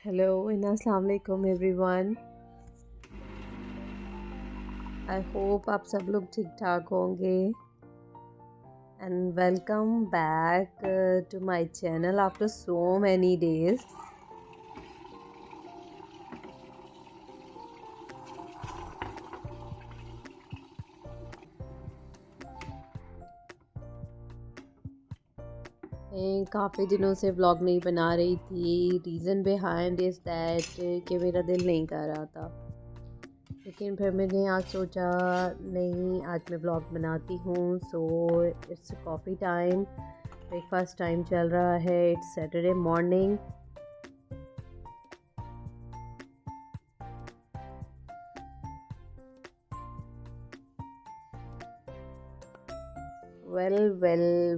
Hello and अस्सलाम वालेकुम everyone. I hope आप सब लोग ठीक ठाक होंगे and welcome back to my channel after so many days. मैं काफ़ी दिनों से व्लॉग नहीं बना रही थी। रीज़न बिहाइंड इज़ दैट कि मेरा दिल नहीं कर रहा था, लेकिन फिर मैंने आज सोचा नहीं, आज मैं व्लॉग बनाती हूँ। So it's coffee time, breakfast time चल रहा है। It's Saturday morning.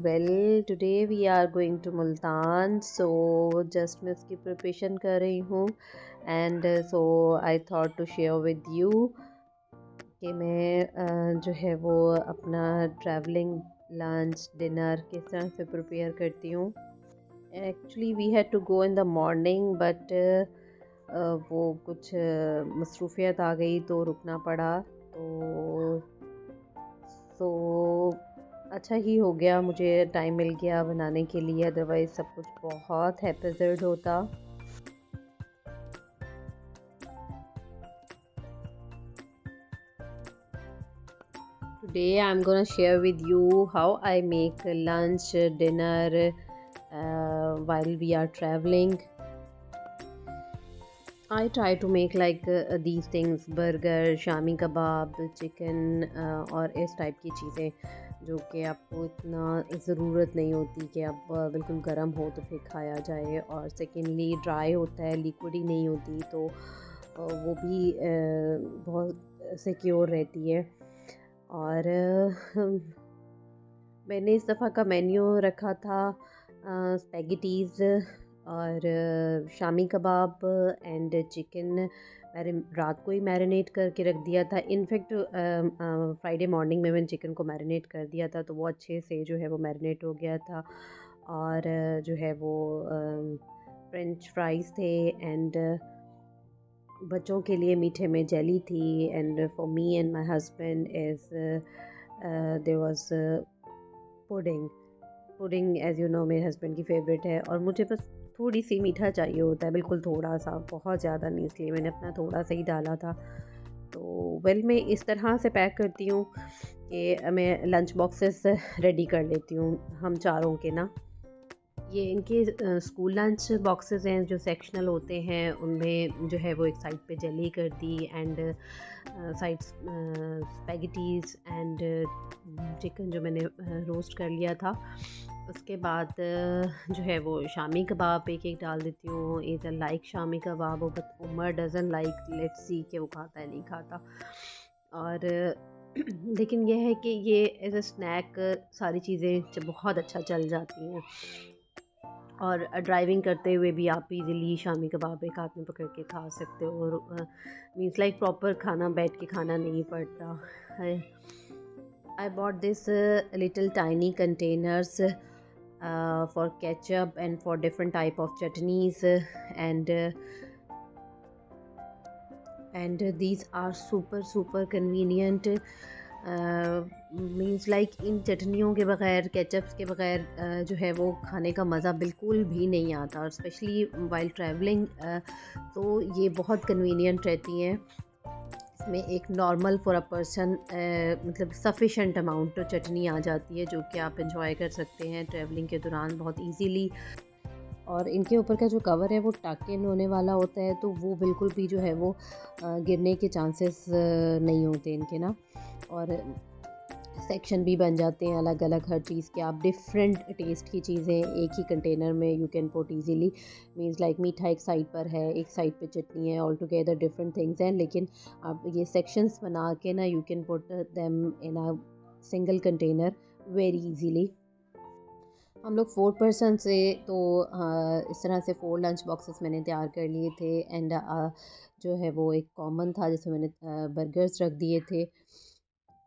Well, today we are going to Multan, so just मैं उसकी प्रिपरेशन कर रही हूँ and so I thought to share with you कि मैं जो है वो अपना ट्रैवलिंग लंच डिनर किस तरह से प्रिपेयर करती हूँ। Actually we had to go in the morning but वो कुछ मसरूफियत आ गई तो रुकना पड़ा। तो सो अच्छा ही हो गया, मुझे टाइम मिल गया बनाने के लिए, अदरवाइज़ सब कुछ बहुत हैपेजर्ड होता। Today I'm gonna share with you how I make lunch, dinner while we are traveling. I try to make like these things, burger, shami kebab, chicken और इस टाइप की चीज़ें जो कि आपको इतना ज़रूरत नहीं होती कि आप बिल्कुल गर्म हो तो फिर खाया जाए, और सेकेंडली ड्राई होता है, लिक्विड ही नहीं होती, तो वो भी बहुत सिक्योर रहती है। और मैंने इस दफ़ा का मेन्यू रखा था स्पेगेटीज़ और शामी कबाब एंड चिकन। मैंने रात को ही मैरिनेट करके रख दिया था। इनफैक्ट फ्राइडे मॉर्निंग में मैंने चिकन को मैरिनेट कर दिया था, तो वो अच्छे से जो है वो मैरिनेट हो गया था। और जो है वो फ्रेंच फ्राइज़ थे एंड बच्चों के लिए मीठे में जेली थी, and for me and my husband is there was pudding. Pudding as you know मेरे हस्बैंड की फ़ेवरेट है, और मुझे बस थोड़ी सी मीठा चाहिए होता है, बिल्कुल थोड़ा सा, बहुत ज़्यादा नहीं, इसलिए मैंने अपना थोड़ा सा ही डाला था। तो वेल मैं इस तरह से पैक करती हूँ कि मैं लंच बॉक्सेस रेडी कर लेती हूँ हम चारों के ना। ये इनके स्कूल लंच बॉक्सेस हैं जो सेक्शनल होते हैं, उनमें जो है वो एक साइड पे जेली कर दी and side spaghettis and chicken जो मैंने रोस्ट कर लिया था। उसके बाद जो है वो शामी कबाब एक एक डाल देती हूँ। इधर लाइक शामी कबाब हो, but Umar doesn't like, let's see कि वो खाता है नहीं खाता। और लेकिन यह है कि ये एज अ स्नैक सारी चीज़ें बहुत अच्छा चल जाती हैं, और ड्राइविंग करते हुए भी आप इजीली शामी कबाब एक हाथ में पकड़ के खा सकते हो, और मीन्स लाइक प्रॉपर खाना बैठ के खाना नहीं पड़ता है। I bought this little tiny containers for ketchup and for different type of chutneys, and these are super convenient. Means like इन चटनियों के बग़ैर, केचप्स के बग़ैर जो है वो खाने का मज़ा बिल्कुल भी नहीं आता, और स्पेशली वाइल ट्रैवलिंग तो ये बहुत कन्वीनियंट रहती हैं। इसमें एक नॉर्मल फॉर अ पर्सन मतलब सफिशेंट अमाउंट चटनी आ जाती है, जो कि आप इंजॉय कर सकते हैं ट्रैवलिंग के दौरान बहुत इजीली। और इनके ऊपर का जो कवर है वो टक इन होने वाला होता है, तो वो बिल्कुल भी जो है वो गिरने के चांसेस नहीं होते इनके ना। और सेक्शन भी बन जाते हैं अलग अलग हर चीज़ के, आप डिफरेंट टेस्ट की चीज़ें एक ही कंटेनर में you can put easily. Means like मीठा एक साइड पर है, एक साइड पे चटनी है, ऑल टुगेदर डिफरेंट थिंग्स हैं, लेकिन आप ये सेक्शंस बना के ना you can put them in a single container very easily. हम लोग 4 पर्सन से, तो इस तरह से 4 लंच बॉक्सेस मैंने तैयार कर लिए थे एंड जो है वो एक कॉमन था जिसमें मैंने बर्गर्स रख दिए थे।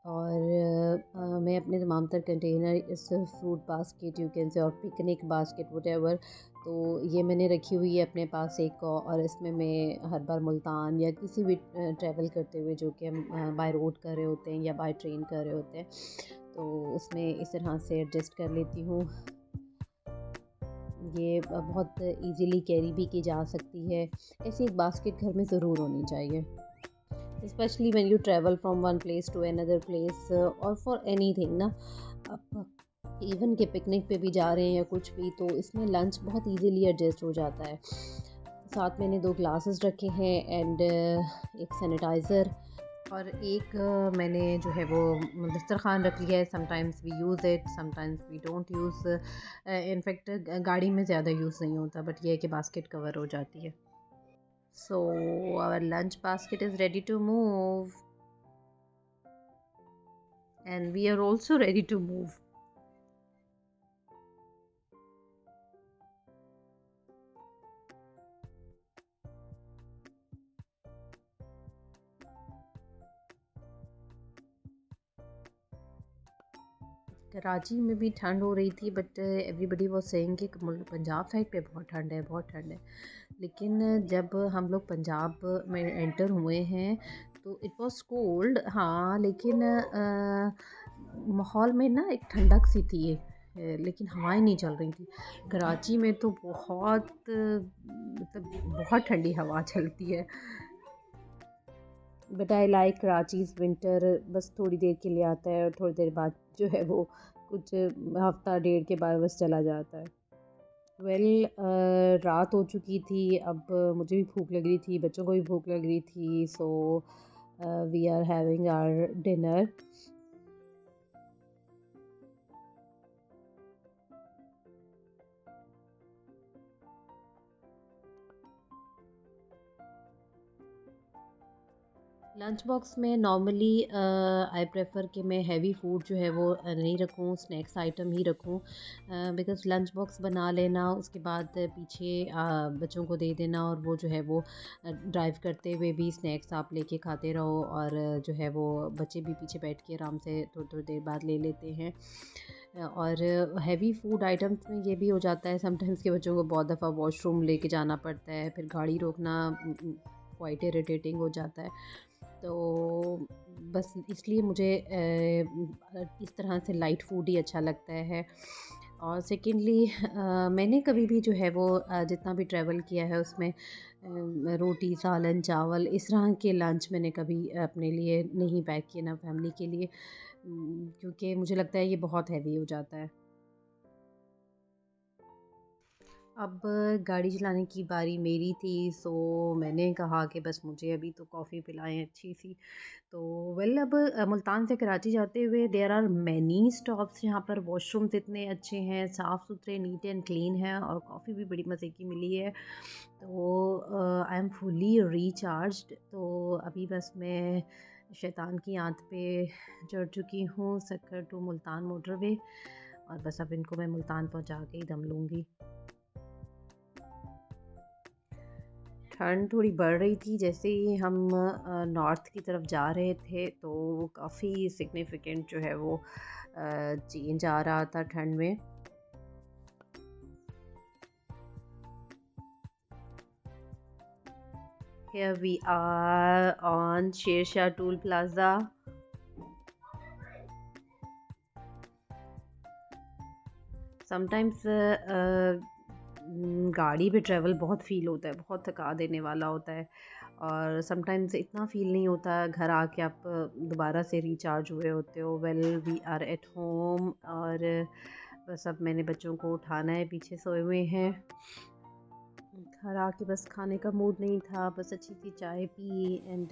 और मैं अपने तमाम तर कंटेनर इस fruit basket you can say, और पिकनिक बास्केट वटेवर, तो ये मैंने रखी हुई है अपने पास एक, और इसमें मैं हर बार मुल्तान या किसी भी ट्रैवल करते हुए जो कि हम बाय रोड कर रहे होते हैं या बाय ट्रेन कर रहे होते हैं, तो उसमें इस तरह से एडजस्ट कर लेती हूँ। ये बहुत इजीली कैरी भी की जा सकती है। ऐसी एक बास्केट घर में ज़रूर होनी चाहिए, specially when you travel from one place to another place, और फॉर एनीथिंग ना, आप इवन के पिकनिक पे भी जा रहे हैं या कुछ भी, तो इसमें लंच बहुत इजीली एडजस्ट हो जाता है। साथ मैंने 2 ग्लासेस रखे हैं एंड एक सैनिटाइज़र, और एक मैंने जो है वो दस्तरखान रख लिया है। Sometimes we use it, sometimes we don't use. In fact गाड़ी में ज़्यादा यूज़ नहीं होता, बट ये है कि बास्केट कवर हो जाती है। So our lunch basket is ready to move, and we are also ready to move. Karachi में भी ठंड हो रही थी, बट एवरीबडी वाज सेइंग कि पंजाब साइड पे बहुत ठंड है, बहुत ठंड है। लेकिन जब हम लोग पंजाब में एंटर हुए हैं तो इट वाज कोल्ड, हाँ, लेकिन माहौल में ना एक ठंडक सी थी, लेकिन हवाएं नहीं चल रही थी। कराची में तो बहुत मतलब बहुत ठंडी हवा चलती है। बट आई लाइक कराचीज़ विंटर, बस थोड़ी देर के लिए आता है और थोड़ी देर बाद जो है वो कुछ हफ्ता डेढ़ के बाद बस चला जाता है। वेल रात हो चुकी थी, अब मुझे भी भूख लग रही थी, बच्चों को भी भूख लग रही थी, so we are having our dinner. Lunch box में नॉर्मली आई प्रेफर कि मैं हैवी फूड जो है वो नहीं रखूँ, स्नैक्स आइटम ही रखूँ, बिकॉज़ लंच बॉक्स बना लेना, उसके बाद पीछे बच्चों को दे देना, और वो जो है वो ड्राइव करते हुए भी स्नैक्स आप लेके खाते रहो, और जो है वो बच्चे भी पीछे बैठ के आराम से थोड़ी थोड़ी देर बाद ले लेते हैं। और हैवी फूड आइटम्स में ये भी हो जाता है समटाइम्स कि बच्चों को बहुत दफ़ा वॉशरूम लेके जाना पड़ता है, फिर गाड़ी रोकना क्वाइट इरिटेटिंग हो जाता है। तो बस इसलिए मुझे इस तरह से लाइट फूड ही अच्छा लगता है। और सेकेंडली मैंने कभी भी जो है वो जितना भी ट्रैवल किया है उसमें रोटी सालन चावल इस तरह के लंच मैंने कभी अपने लिए नहीं पैक किए, ना फैमिली के लिए, क्योंकि मुझे लगता है ये बहुत हैवी हो जाता है। अब गाड़ी चलाने की बारी मेरी थी, सो मैंने कहा कि बस मुझे अभी तो कॉफ़ी पिलाएं अच्छी सी। तो वेल अब मुल्तान से कराची जाते हुए देयर आर मैनी स्टॉप्स जहाँ पर वॉशरूम्स इतने अच्छे हैं, साफ़ सुथरे, नीट एंड क्लीन है, और कॉफ़ी भी बड़ी मज़े की मिली है। तो आई एम फुली रिचार्ज्ड। तो अभी बस मैं शैतान की आंत पे चढ़ चुकी हूँ, सक्कर टू मुल्तान मोटरवे, और बस अब इनको मैं मुल्तान पहुँचा के ही दम लूँगी। ठंड थोड़ी बढ़ रही थी जैसे ही हम नॉर्थ की तरफ जा रहे थे, तो काफ़ी सिग्निफिकेंट जो है वो चेंज आ रहा था ठंड में। Here we are on Sher Shah tool plaza. Sometimes गाड़ी पे ट्रैवल बहुत फ़ील होता है, बहुत थका देने वाला होता है, और समटाइम्स इतना फ़ील नहीं होता, घर आके आप दोबारा से रिचार्ज हुए होते हो। Well we are at home, और बस अब मैंने बच्चों को उठाना है, पीछे सोए हुए हैं। घर आके बस खाने का मूड नहीं था, बस अच्छी सी चाय पी एंड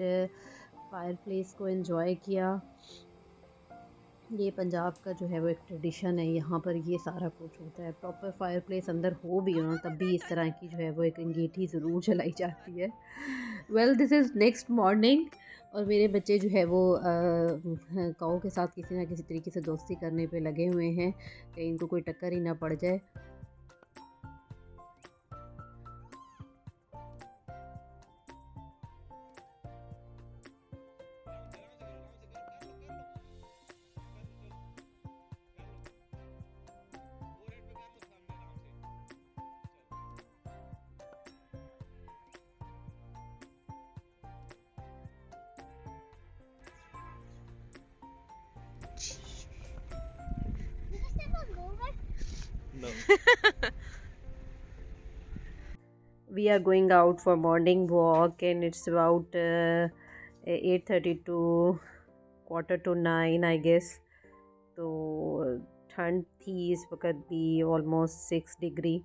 फायर प्लेस को एंजॉय किया। ये पंजाब का जो है वो एक ट्रेडिशन है, यहाँ पर ये सारा कुछ होता है। प्रॉपर फायर प्लेस अंदर हो भी हो ना, तब भी इस तरह की जो है वो एक अंगीठी ज़रूर जलाई जाती है। Well this is next morning, और मेरे बच्चे जो है वो काऊ के साथ किसी ना किसी तरीके से दोस्ती करने पे लगे हुए हैं, कहीं इनको कोई टक्कर ही ना पड़ जाए। No. We are going out for morning walk and it's about 8:30 to quarter to 9 I guess. तो ठंड थी इस वक्त भी ऑलमोस्ट 6 डिग्री।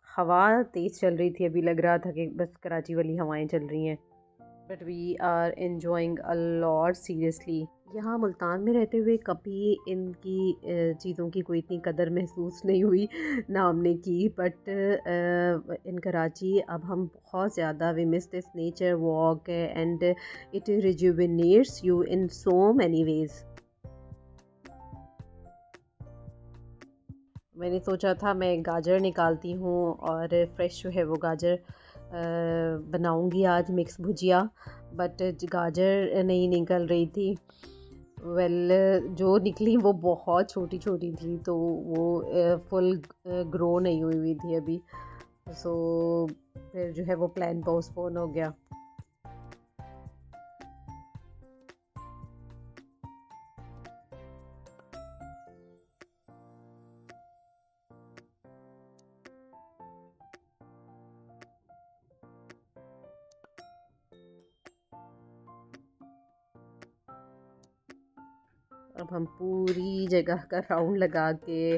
हवा तेज़ चल रही थी, अभी लग रहा था कि बस कराची वाली हवाएं चल रही हैं। But we are enjoying a lot seriously. यहाँ मुल्तान में रहते हुए कभी इनकी चीज़ों की कोई इतनी कदर महसूस नहीं हुई ना हमने की। बट इन कराची अब हम बहुत ज़्यादा we miss this nature walk and it rejuvenates you in so many ways. मैंने सोचा था मैं गाजर निकालती हूँ और फ्रेश जो है वो गाजर बनाऊंगी आज मिक्स भुजिया। बट गाजर नहीं निकल रही थी। वेल जो निकली वो बहुत छोटी छोटी थी, तो वो फुल ग्रो नहीं हुई थी अभी। सो फिर जो है वो प्लान पोस्टपोन हो गया। अब हम पूरी जगह का राउंड लगा के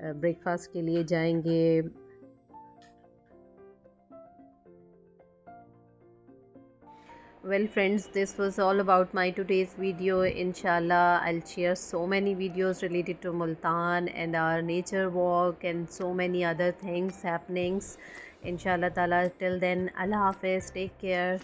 ब्रेकफास्ट के लिए जाएंगे। Well friends, this was all about my today's video. Inshallah I'll share so many videos related to Multan and our nature walk and so many other things happenings. Inshallah Taala, till then, Allah Hafiz, take care.